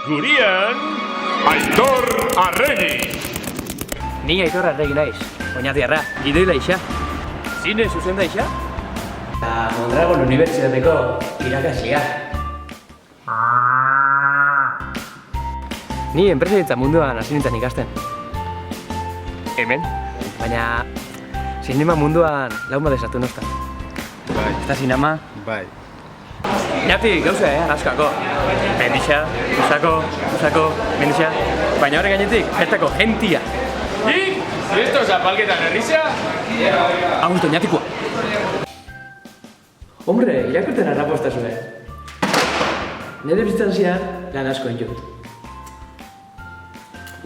Gurian, Aitor Arregi. Ni Aitor Arregi naiz, oinatiarra, gidoila isa. Zine zuzen da isa? Mondragon Unibertsitateko irakaslia. Ni enpresagintza munduan hasi nintzen ikasten. Hemen? Baina, zinema munduan laun bat esatu nostan. Bai. Ez da zinema? Bai. Inati gauza, askako. Mendixa, usako, mendixa. Baina horren gainetik, bertako gentia. Nik? Esto zapalketan herrizea? Augusto, Iñatikoa. Hombre, irakurten arraposta zuen. Nire bizitzan zian, lan asko entut.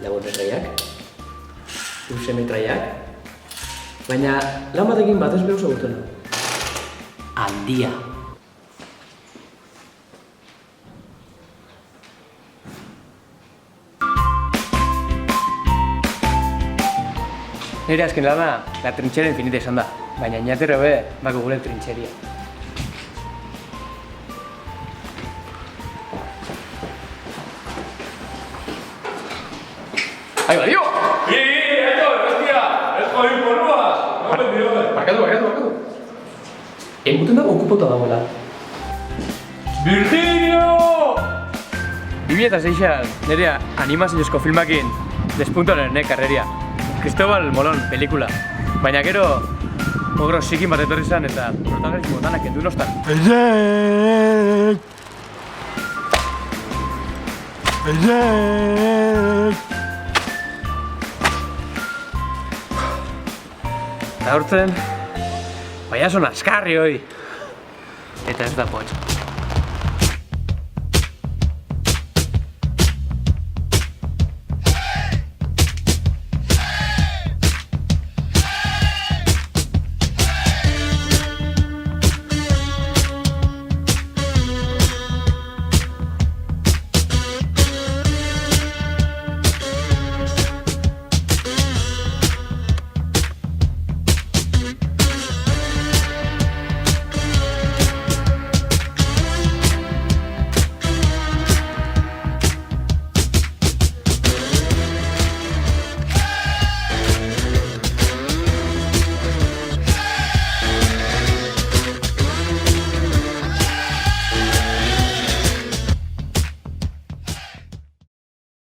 Labormetraiak, ursemetraiak, baina lan batekin batez behuz agurtu nahi. Handia. Nire azken lana, la trinchera infinita izan da, baina Iñatero be, bako gure trintxeria. Ahí va, dio! Aitor, hostia! Ez jodin porruaz! Barkatu. Enguten dago okupota dagoela. Virginio! 2006an, nire animaziozko filmakin despuntoren karreria. Cristobal Molon pelikula. Baina gero, ogro sikin bat etorri zen eta protagonismo danak endu nostan. Eta hortzen, baiason askarri hoi. Eta ez da potx.